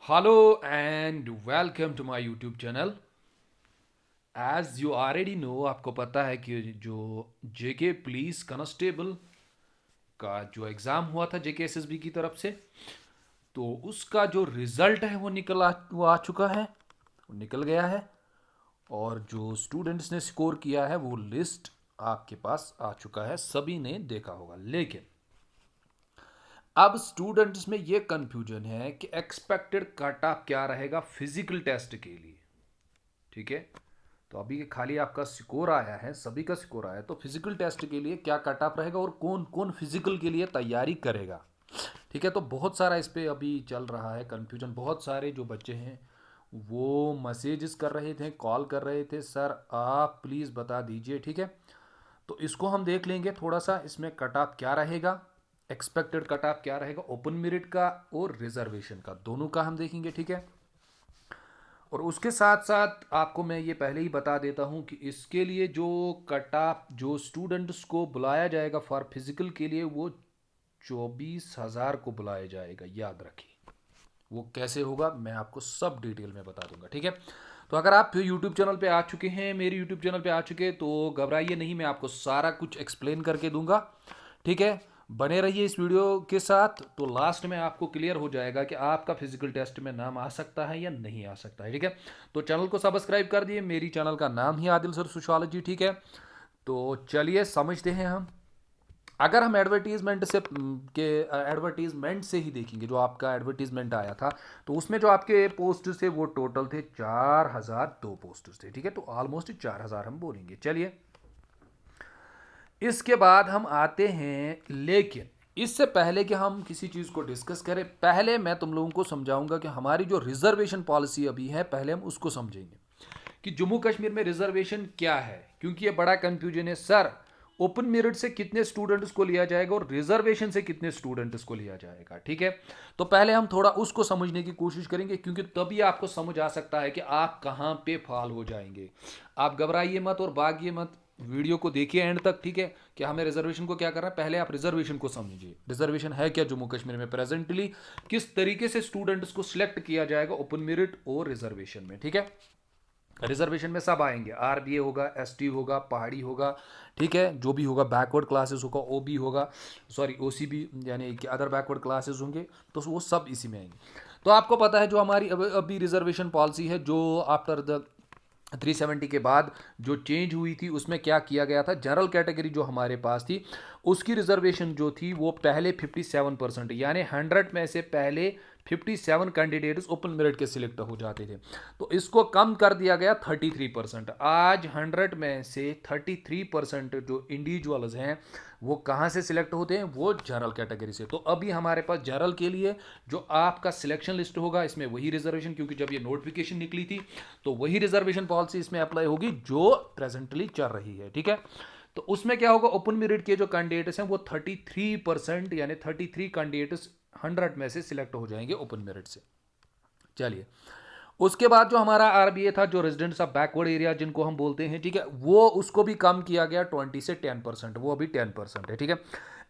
Hello and welcome to my YouTube channel. As you already know, आपको पता है कि जो जेके पुलिस कांस्टेबल का जो एग्ज़ाम हुआ था जेके एसएसबी की तरफ से, तो उसका जो रिज़ल्ट है वो आ चुका है, वो निकल गया है। और जो स्टूडेंट्स ने स्कोर किया है वो लिस्ट आपके पास आ चुका है, सभी ने देखा होगा। लेकिन अब स्टूडेंट्स में ये कन्फ्यूजन है कि एक्सपेक्टेड कट ऑफ क्या रहेगा फिजिकल टेस्ट के लिए। ठीक है, तो अभी खाली आपका स्कोर आया है, सभी का स्कोर आया है, तो फिजिकल टेस्ट के लिए क्या कट ऑफ रहेगा और कौन कौन फिजिकल के लिए तैयारी करेगा। ठीक है, तो बहुत सारा इस पे अभी चल रहा है कन्फ्यूजन। बहुत सारे जो बच्चे हैं वो मैसेजेस कर रहे थे, कॉल कर रहे थे, सर आप प्लीज़ बता दीजिए। ठीक है, तो इसको हम देख लेंगे थोड़ा सा, इसमें कट ऑफ क्या रहेगा, एक्सपेक्टेड कट ऑफ क्या रहेगा, ओपन मेरिट का और रिजर्वेशन का, दोनों का हम देखेंगे। ठीक है, और उसके साथ साथ आपको मैं ये पहले ही बता देता हूँ कि इसके लिए जो कट ऑफ जो स्टूडेंट्स को बुलाया जाएगा फॉर फिजिकल के लिए, वो 24,000 को बुलाया जाएगा, याद रखिए। वो कैसे होगा मैं आपको सब डिटेल में बता दूंगा। ठीक है, तो अगर आप यूट्यूब चैनल पे आ चुके हैं, मेरे यूट्यूब चैनल पे आ चुके हैं, तो घबराइए नहीं, मैं आपको सारा कुछ एक्सप्लेन करके दूंगा। ठीक है, बने रहिए इस वीडियो के साथ, तो लास्ट में आपको क्लियर हो जाएगा कि आपका फिजिकल टेस्ट में नाम आ सकता है या नहीं आ सकता है। ठीक है, तो चैनल को सब्सक्राइब कर दिए, मेरी चैनल का नाम ही आदिल सर सोशियोलॉजी। ठीक है, तो चलिए समझते हैं हम। अगर हम एडवर्टीजमेंट से ही देखेंगे, जो आपका एडवर्टीजमेंट आया था, तो उसमें जो आपके पोस्ट थे वो टोटल थे 4,002 पोस्ट थे। ठीक है, तो ऑलमोस्ट 4,000 हम बोलेंगे। चलिए, इसके बाद हम आते हैं, लेकिन इससे पहले कि हम किसी चीज़ को डिस्कस करें, पहले मैं तुम लोगों को समझाऊंगा कि हमारी जो रिजर्वेशन पॉलिसी अभी है, पहले हम उसको समझेंगे कि जम्मू कश्मीर में रिजर्वेशन क्या है, क्योंकि ये बड़ा कंफ्यूजन है। सर, ओपन मेरिट से कितने स्टूडेंट्स को लिया जाएगा और रिजर्वेशन से कितने स्टूडेंट्स को लिया जाएगा। ठीक है, तो पहले हम थोड़ा उसको समझने की कोशिश करेंगे, क्योंकि तभी आपको समझ आ सकता है कि आप कहाँ पे फॉल हो जाएंगे। आप घबराइए मत और भागिए मत, वीडियो को देखिए एंड तक। ठीक है, कि हमें रिजर्वेशन को क्या करना है, पहले आप रिजर्वेशन को समझिए। रिजर्वेशन है क्या जम्मू कश्मीर में प्रेजेंटली, किस तरीके से स्टूडेंट्स को सिलेक्ट किया जाएगा ओपन मेरिट और रिजर्वेशन में। ठीक है, रिजर्वेशन में सब आएंगे, आरबीए होगा, एसटी होगा, पहाड़ी होगा। ठीक है, जो भी होगा, बैकवर्ड क्लासेस होगा, ओबी होगा, सॉरी ओसीबी यानी कि अदर बैकवर्ड क्लासेस होंगे, तो वो सब इसी में आएंगे। तो आपको पता है जो हमारी अभी रिजर्वेशन पॉलिसी है, जो आफ्टर द 370 के बाद जो चेंज हुई थी, उसमें क्या किया गया था, जनरल कैटेगरी जो हमारे पास थी उसकी रिजर्वेशन जो थी वो पहले 57%, यानी 100 में से पहले 57 कैंडिडेट्स ओपन मेरिट के सिलेक्ट हो जाते थे, तो इसको कम कर दिया गया 33%। आज 100 में से 33% जो इंडिविजुअल्स हैं वो कहाँ से सिलेक्ट होते हैं, वो जनरल कैटेगरी से। तो अभी हमारे पास जनरल के लिए जो आपका सिलेक्शन लिस्ट होगा, इसमें वही रिजर्वेशन, क्योंकि जब ये नोटिफिकेशन निकली थी तो वही रिजर्वेशन पॉलिसी इसमें अप्लाई होगी जो प्रेजेंटली चल रही है। ठीक है, तो उसमें क्या होगा, ओपन मेरिट के जो कैंडिडेट्स हैं वो 33%, यानी 33 कैंडिडेट्स 100 में से सिलेक्ट हो जाएंगे ओपन मेरिट से। चलिए, उसके बाद जो हमारा आरबीए था, जो रेजिडेंट्स ऑफ बैकवर्ड एरिया जिनको हम बोलते हैं, ठीक है, वो उसको भी कम किया गया 20 से 10%, वो अभी 10% है। ठीक है,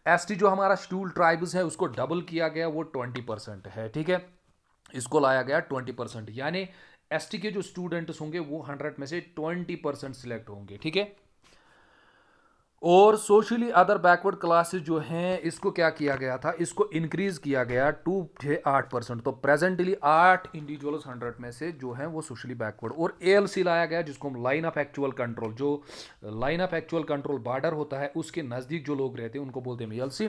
एसटी जो हमारा शेड्यूल ट्राइब्स है उसको डबल किया गया, वो 20% है। ठीक है, इसको लाया गया 20%, यानी एसटी के जो स्टूडेंट्स होंगे वो 100 में से 20% सिलेक्ट होंगे। ठीक है, और सोशली अदर बैकवर्ड क्लासेस जो हैं इसको क्या किया गया था, इसको इंक्रीज किया गया 2 से 8%, तो प्रेजेंटली 8 इंडिविजुअल्स 100 में से जो हैं वो सोशली बैकवर्ड। और एएलसी लाया गया, जिसको हम लाइन ऑफ एक्चुअल कंट्रोल, जो line of actual control border होता है उसके नज़दीक जो लोग रहते हैं उनको बोलते हैं एएलसी,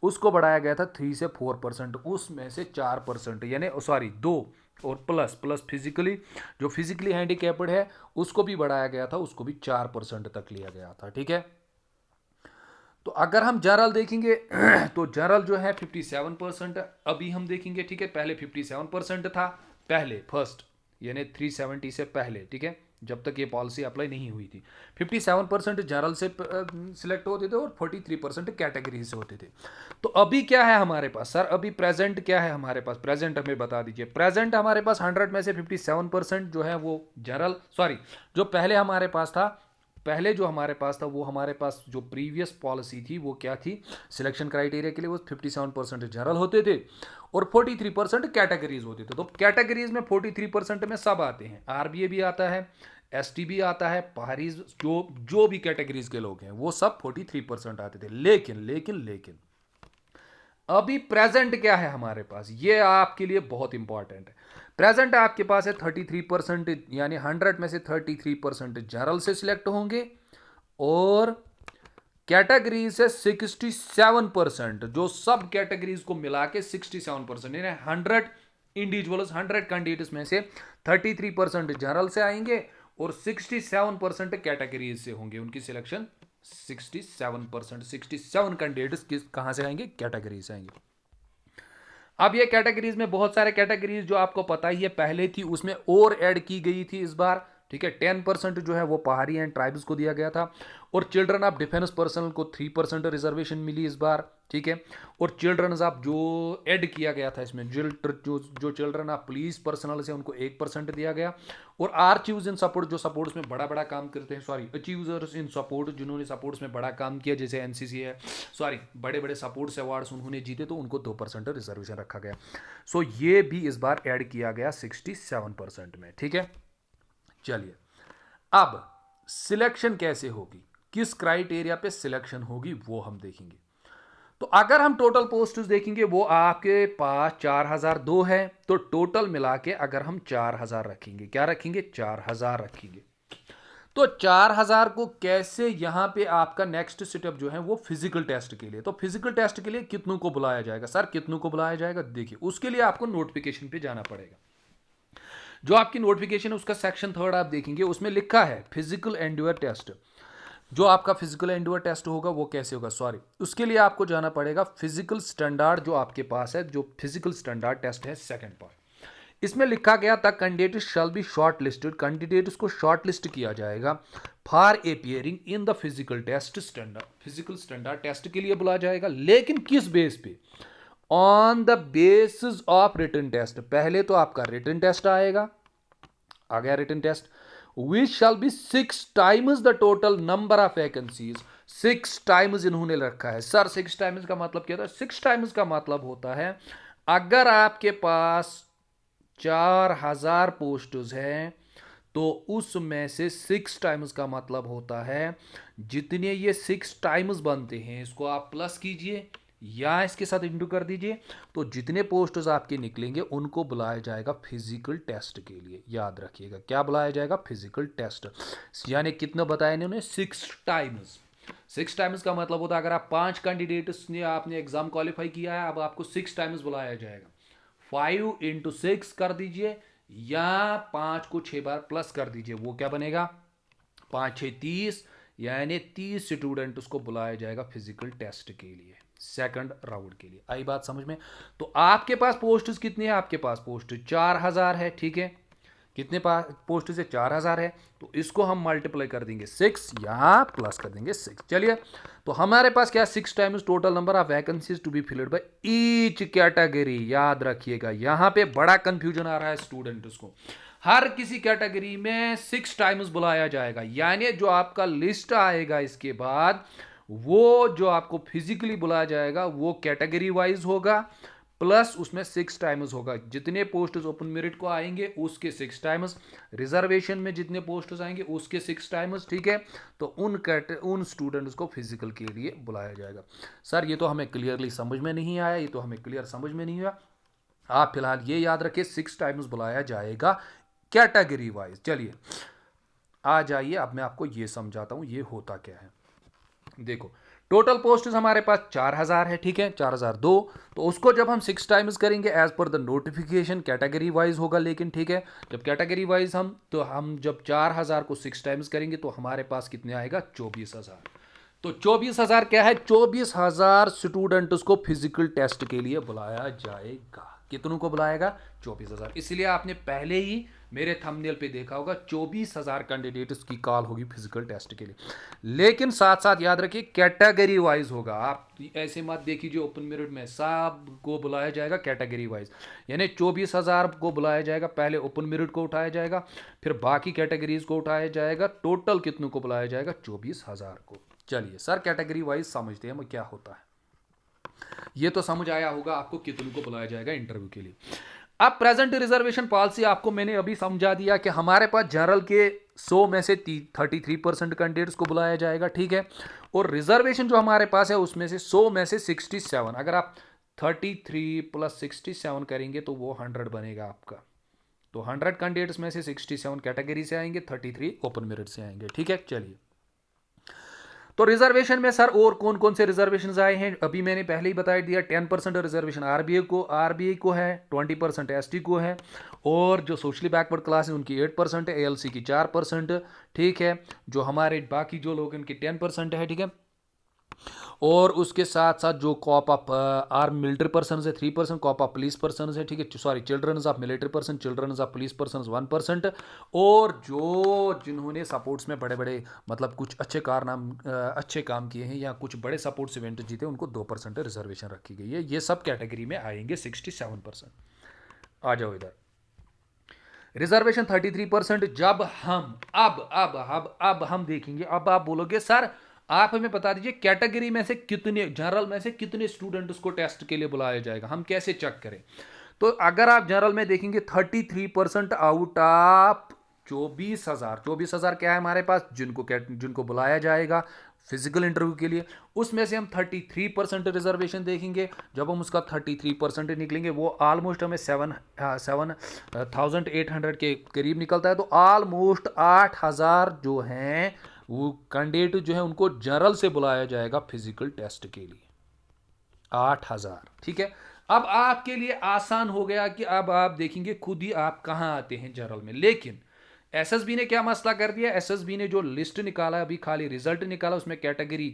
उसको बढ़ाया गया था 3 से 4%, उसमें से 4%, यानी सॉरी 2, और प्लस प्लस फिजिकली, जो फिजिकली हैंडीकैप्ड है उसको भी बढ़ाया गया था, उसको भी 4% तक लिया गया था। ठीक है, तो अगर हम जनरल देखेंगे तो जनरल जो है 57% अभी हम देखेंगे। ठीक है, पहले 57% था, पहले फर्स्ट यानी 370 से पहले। ठीक है, जब तक ये पॉलिसी अप्लाई नहीं हुई थी 57% जनरल से सिलेक्ट होते थे और 43% कैटेगरी से होते थे। तो अभी क्या है हमारे पास, सर अभी प्रेजेंट क्या है हमारे पास, प्रेजेंट हमें बता दीजिए। प्रेजेंट हमारे पास 100 में से 57% जो है वो जनरल, सॉरी जो पहले हमारे पास था पहले जो हमारे पास था वो हमारे पास जो प्रीवियस पॉलिसी थी वो क्या थी, सिलेक्शन क्राइटेरिया के लिए वो 57% जनरल होते थे और 43% कैटेगरीज होते थे। तो कैटेगरीज में 43% में सब आते हैं, आरबीए भी आता है, एसटी भी आता है, पहाड़ीज, जो भी कैटेगरीज के लोग हैं वो सब 43% आते थे। लेकिन अभी प्रेजेंट क्या है हमारे पास, ये आपके लिए बहुत इंपॉर्टेंट है। प्रेजेंट आपके पास है 33%, यानी 100 में से 33% जनरल से सिलेक्ट होंगे और कैटेगरी से 67%, जो सब कैटेगरीज को मिला के 67%, यानी 100 इंडिविजुअल्स, 100 कैंडिडेट्स में से 33% जनरल से आएंगे और 67% कैटेगरीज से होंगे उनकी सिलेक्शन। 67%, 67 कैंडिडेट्स कहां से आएंगे, कैटेगरी से आएंगे। अब ये कैटेगरीज में बहुत सारे कैटेगरीज जो आपको पता ही है पहले थी, उसमें और ऐड की गई थी इस बार, ठीक है। 10% जो है वो पहाड़ी एंड ट्राइब्स को दिया गया था और चिल्ड्रन ऑफ डिफेंस पर्सनल को 3% रिजर्वेशन मिली इस बार, ठीक है। और चिल्ड्रन ऑफ जो ऐड किया गया था इसमें, जो चिल्ड्रन ऑफ पुलिस पर्सनल से उनको 1% दिया गया। और आर्चीव्स इन सपोर्ट, जो सपोर्ट्स में बड़ा काम करते हैं, सॉरी अचीवर्स इन सपोर्ट, जिन्होंने सपोर्ट्स में बड़ा काम किया, जैसे एनसीसी है, सॉरी बड़े सपोर्ट्स अवार्ड्स उन्होंने जीते, तो उनको 2% रिजर्वेशन रखा गया। सो ये भी इस बार ऐड किया गया 67% में, ठीक है। चलिए अब सिलेक्शन कैसे होगी, किस क्राइटेरिया पे सिलेक्शन होगी वो हम देखेंगे। तो अगर हम टोटल पोस्ट्स देखेंगे वो आपके पास 4002 है, तो टोटल मिला के अगर हम 4000 रखेंगे, क्या रखेंगे, 4000 रखेंगे। तो 4000 को कैसे, यहां पे आपका नेक्स्ट स्टेप जो है वो फिजिकल टेस्ट के लिए। तो फिजिकल टेस्ट के लिए कितनों को बुलाया जाएगा, सर कितनों को बुलाया जाएगा, देखिए उसके लिए आपको नोटिफिकेशन पे जाना पड़ेगा। जो आपकी नोटिफिकेशन है उसका सेक्शन 3 आप देखेंगे, उसमें लिखा है फिजिकल एंड्योर टेस्ट। जो आपका फिजिकल एंड्योर टेस्ट होगा वो कैसे होगा, सॉरी उसके लिए आपको जाना पड़ेगा फिजिकल स्टैंडर्ड, जो आपके पास है, जो फिजिकल स्टैंडर्ड टेस्ट है सेकंड पार्ट। इसमें लिखा गया था candidate shall be short listed, candidates को शॉर्ट लिस्ट किया जाएगा for appearing in the physical test standard, physical standard test के लिए बुलाया जाएगा। लेकिन किस बेस पे, on the basis of written test. पहले तो आपका रिटन टेस्ट आएगा, आ गया written test, which shall be 6 times the total number of vacancies। 6 times इन्होंने रखा है। सर 6 टाइम्स का मतलब क्या होता है, 6 टाइम्स का मतलब होता है अगर आपके पास 4000 पोस्ट्स हैं तो उसमें से 6 टाइम्स का मतलब होता है जितने ये 6 टाइम्स बनते हैं, इसको आप प्लस कीजिए या इसके साथ इंटू कर दीजिए, तो जितने पोस्ट्स आपके निकलेंगे उनको बुलाया जाएगा फिजिकल टेस्ट के लिए। याद रखिएगा क्या बुलाया जाएगा, फिजिकल टेस्ट। यानी कितना बताया इन्होंने, 6 टाइम्स। 6 टाइम्स का मतलब होता है अगर आप 5 कैंडिडेट्स ने आपने एग्जाम क्वालिफाई किया है, अब आपको 6 टाइम्स बुलाया जाएगा। 5 × 6 कर दीजिए या 5 को 6 बार प्लस कर दीजिए, वो क्या बनेगा, 5 6 30, यानी 30 स्टूडेंट उसको बुलाया जाएगा फिजिकल टेस्ट के लिए, सेकंड राउंड के लिए। आई बात समझ में। तो आपके पास पोस्ट्स कितनी है, आपके पास पोस्ट 4000 है, ठीक है। कितने पोस्ट से 4000 है, तो इसको हम मल्टीप्लाई कर देंगे 6, यहां प्लस कर देंगे 6। चलिए तो हमारे पास क्या, 6 times total number of vacancies to be filled by each category. याद रखिएगा यहां पे बड़ा कंफ्यूजन आ रहा है स्टूडेंट्स को, हर किसी कैटेगरी में 6 टाइम्स बुलाया जाएगा, यानी जो आपका लिस्ट आएगा इसके बाद वो जो आपको फिजिकली बुलाया जाएगा वो कैटेगरी वाइज होगा, प्लस उसमें 6 टाइम्स होगा। जितने पोस्ट ओपन मेरिट को आएंगे उसके 6 टाइम्स, रिजर्वेशन में जितने पोस्ट आएंगे उसके 6 टाइम्स, ठीक है। तो उन स्टूडेंट्स को फिजिकल के लिए बुलाया जाएगा। सर ये तो हमें क्लियरली समझ में नहीं आया, ये तो हमें क्लियर समझ में नहीं हुआ। आप फिलहाल ये याद रखिए 6 टाइम्स बुलाया जाएगा कैटेगरी वाइज। चलिए आ जाइए, अब मैं आपको ये समझाता हूं ये होता क्या है। देखो टोटल पोस्ट हमारे पास 4000 है, ठीक है, 4002। तो उसको जब हम 6 टाइम्स करेंगे as per the notification category wise होगा, लेकिन ठीक है जब कैटेगरी वाइज हम जब 4000 को 6 टाइम्स करेंगे तो हमारे पास कितने आएगा, 24000। तो 24000 क्या है, 24000 स्टूडेंट्स को फिजिकल टेस्ट के लिए बुलाया जाएगा। कितनों को बुलाएगा? 24,000। इसलिए आपने पहले ही मेरे थंबनेल पे देखा होगा 24,000 कैंडिडेट्स की कॉल होगी फिजिकल टेस्ट के लिए। लेकिन साथ साथ याद रखिए कैटेगरी वाइज होगा। आप ऐसे मत देखिए ओपन मेरिट में सब को बुलाया जाएगा कैटेगरी वाइज, यानी 24,000 को बुलाया जाएगा। पहले ओपन मेरिट को उठाया जाएगा, फिर बाकी कैटेगरीज को उठाया जाएगा। टोटल कितनों को बुलाया जाएगा? 24,000 को। चलिए सर कैटेगरी वाइज समझते हैं क्या होता है। ये तो समझ आया होगा आपको कितनों को बुलाया जाएगा इंटरव्यू के लिए। अब प्रेजेंट रिजर्वेशन पॉलिसी आपको मैंने अभी समझा दिया कि हमारे पास जनरल के 100 में से 33% कैंडिडेट्स को बुलाया जाएगा, ठीक है। और रिजर्वेशन जो हमारे पास है उसमें से 100 में से 67, अगर आप 33 + 67 करेंगे तो वो 100 बनेगा आपका। तो 100 कैंडिडेट्स में से 67 कैटेगरी से आएंगे, 33 ओपन मेरिट से आएंगे, ठीक है। चलिए तो रिजर्वेशन में सर और कौन कौन से रिजर्वेशन आए हैं अभी मैंने पहले ही बता दिया। 10% रिजर्वेशन आरबीआई को है, 20% एसटी को है, और जो सोशली बैकवर्ड क्लास है उनकी 8% है, एएलसी की 4%, ठीक है। जो हमारे बाकी जो लोग इनकी 10% है, ठीक है। और उसके साथ साथ जो corp of arm military person है 3%, कॉप ऑफ पुलिस पर्सन है, ठीक है, sorry children of military person, children of police person 1%, और जो जिन्होंने सपोर्ट्स में बड़े बड़े मतलब कुछ अच्छे काम किए हैं या कुछ बड़े सपोर्ट्स इवेंट जीते उनको 2% रिजर्वेशन रखी गई है। ये सब कैटेगरी में आएंगे 67%। आ जाओ इधर रिजर्वेशन 33%। जब हम अब हम देखेंगे। अब आप बोलोगे सर आप हमें बता दीजिए कैटेगरी में से कितने, जनरल में से कितने स्टूडेंट्स को टेस्ट के लिए बुलाया जाएगा, हम कैसे चेक करें। तो अगर आप जनरल में देखेंगे 33% आउट ऑफ 24,000 क्या है हमारे पास जिनको बुलाया जाएगा फिजिकल इंटरव्यू के लिए, उसमें से हम 33% रिजर्वेशन देखेंगे। जब हम उसका 33% निकलेंगे वो ऑलमोस्ट हमें 7,800 के करीब निकलता है। तो ऑलमोस्ट 8,000 जो हैं वो कैंडिडेट जो है उनको जनरल से बुलाया जाएगा फिजिकल टेस्ट के लिए, 8,000, ठीक है। अब आपके लिए आसान हो गया कि अब आप देखेंगे खुद ही आप कहां आते हैं जनरल में। लेकिन एसएसबी ने क्या मसला कर दिया, एसएसबी ने जो लिस्ट निकाला अभी खाली रिजल्ट निकाला उसमें कैटेगरी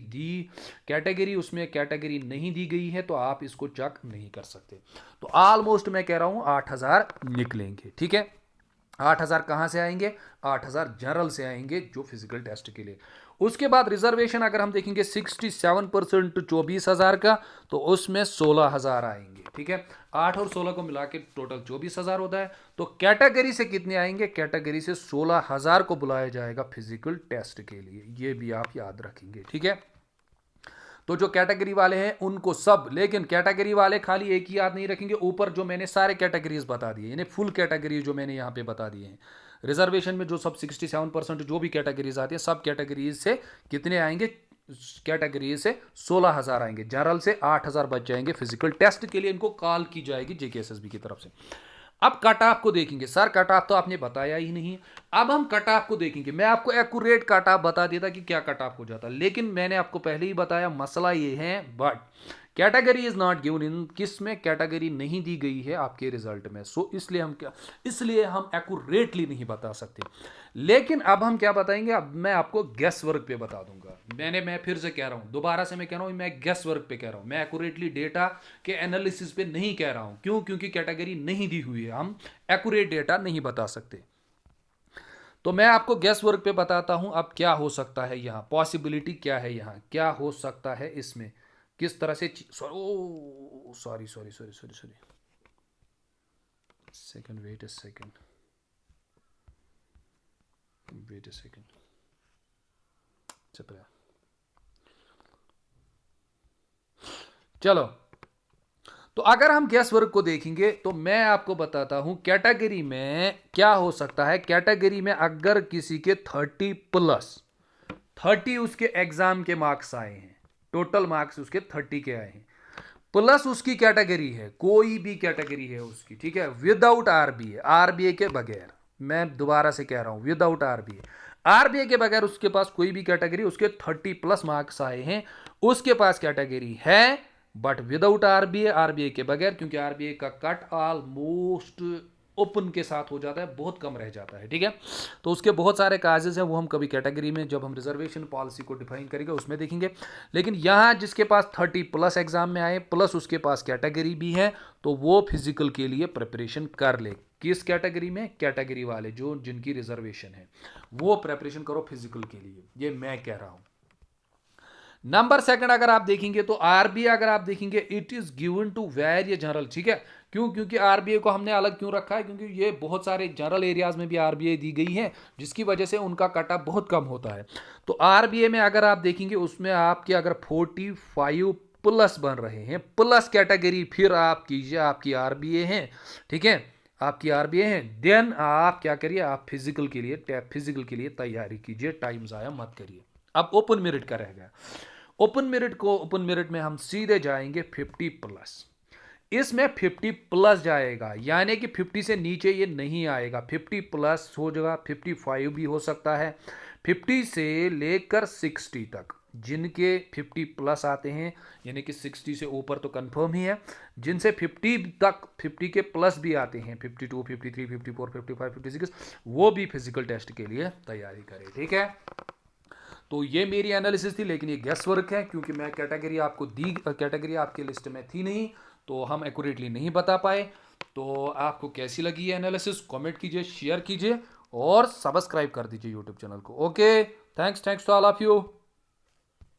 नहीं दी गई है, तो आप इसको चेक नहीं कर सकते। तो ऑलमोस्ट मैं कह रहा हूं 8,000 निकलेंगे, ठीक है। 8,000 कहां से आएंगे? 8,000 जनरल से आएंगे जो फिजिकल टेस्ट के लिए। उसके बाद रिजर्वेशन अगर हम देखेंगे 67% 24,000 का, तो उसमें 16,000 आएंगे, ठीक है। 8 और 16 को मिला के टोटल 24,000 होता है। तो कैटेगरी से कितने आएंगे? कैटेगरी से 16,000 को बुलाया जाएगा फिजिकल टेस्ट के लिए, ये भी आप याद रखेंगे, ठीक है। तो जो कैटेगरी वाले हैं उनको सब, लेकिन कैटेगरी वाले खाली एक ही याद नहीं रखेंगे, ऊपर जो मैंने सारे कैटेगरीज बता दिए, यानी फुल कैटेगरी जो मैंने यहाँ पे बता दिए हैं। रिजर्वेशन में जो सब 67% जो भी कैटेगरीज आती है सब कैटेगरीज से कितने आएंगे? कैटेगरी से 16,000 आएंगे, जनरल से 8,000 बच जाएंगे फिजिकल टेस्ट के लिए, इनको कॉल की जाएगी जेकेएसएसबी की तरफ से। अब कट ऑफ को देखेंगे। सर कट ऑफ तो आपने बताया ही नहीं। अब हम कट ऑफ को देखेंगे। मैं आपको एक्यूरेट कट ऑफ बता देता कि क्या कट ऑफ हो जाता, लेकिन मैंने आपको पहले ही बताया मसला ये है, but category is not given in, किसमें कैटेगरी नहीं दी गई है आपके रिजल्ट में। सो इसलिए हम एक्यूरेटली नहीं बता सकते। लेकिन अब हम क्या बताएंगे, अब मैं आपको गेस वर्क पे बता दूंगा। मैं फिर से कह रहा हूं, दोबारा से मैं कह रहा हूं, मैं गेस वर्क पे कह रहा हूं, मैं एक्यूरेटली डेटा के एनालिसिस पे नहीं कह रहा हूं। क्यों? क्योंकि कैटेगरी नहीं दी हुई है, हम एक्यूरेट डेटा नहीं बता सकते। तो मैं आपको गेस वर्क पे बताता हूं अब क्या हो सकता है, यहां पॉसिबिलिटी क्या है, यहां क्या हो सकता है, इसमें किस तरह से sorry second, wait a second चलो। तो अगर हम गैस वर्क को देखेंगे तो मैं आपको बताता हूं कैटेगरी में क्या हो सकता है। कैटेगरी में अगर किसी के 30 उसके एग्जाम के मार्क्स आए हैं, टोटल मार्क्स उसके 30 के आए हैं, प्लस उसकी कैटेगरी है, कोई भी कैटेगरी है उसकी, ठीक है, विदाउट आरबीए के बगैर, मैं दोबारा से कह रहा हूं विदाउट आरबीए के बगैर उसके पास कोई भी कैटेगरी, उसके 30+ मार्क्स आए हैं, उसके पास कैटेगरी है, बट विदाउट आरबीए के बगैर, क्योंकि आरबीए का कट ऑलमोस्ट ओपन के साथ हो जाता है, बहुत कम रह जाता है, ठीक है। तो उसके बहुत सारे काजेज हैं, वो हम कभी कैटेगरी में जब हम रिजर्वेशन पॉलिसी को डिफाइन करेंगे उसमें देखेंगे। लेकिन यहाँ जिसके पास 30+ एग्जाम में आए प्लस उसके पास कैटेगरी भी है, तो वो फिजिकल के लिए प्रिपरेशन कर ले। किस कैटेगरी में? कैटेगरी वाले जो जिनकी रिजर्वेशन है वो प्रिपरेशन करो फिजिकल के लिए, ये मैं कह रहा हूं। नंबर सेकंड अगर आप देखेंगे तो आरबीए अगर आप देखेंगे it is given to various general, ठीक है। क्यों? क्योंकि आरबीए को हमने अलग क्यों रखा है? क्योंकि ये बहुत सारे जनरल एरियाज में भी आरबीए दी गई है, जिसकी वजह से उनका कट ऑफ बहुत कम होता है। तो आरबीए में अगर आप देखेंगे उसमें आपके अगर 45+ बन रहे हैं प्लस कैटेगरी, फिर आप कीजिए आपकी आरबीए है, ठीक है, आपकी आरबीए है, देन आप क्या करिए, आप फिजिकल के लिए तैयारी कीजिए, टाइम ज़ाया मत करिए। अब ओपन मेरिट का रह गया। ओपन मेरिट में हम सीधे जाएंगे 50+। इसमें 50+ जाएगा, यानी कि 50 से नीचे ये नहीं आएगा, 50+ हो जाएगा, 55 भी हो सकता है, 50 से लेकर 60 तक जिनके 50+ आते हैं, यानी कि 60 से ऊपर तो कंफर्म ही है। जिनसे 50 तक 50 के प्लस भी आते हैं, 52, 53, 54, 55, 56, वो भी फिजिकल टेस्ट के लिए तैयारी करें, ठीक है। तो ये मेरी एनालिसिस थी, लेकिन ये गेस वर्क है क्योंकि मैं कैटेगरी आपके लिस्ट में थी नहीं, तो हम एक्यूरेटली नहीं बता पाए। तो आपको कैसी लगी ये एनालिसिस कमेंट कीजिए, शेयर कीजिए और सब्सक्राइब कर दीजिए यूट्यूब चैनल को। Okay, thanks to all of you.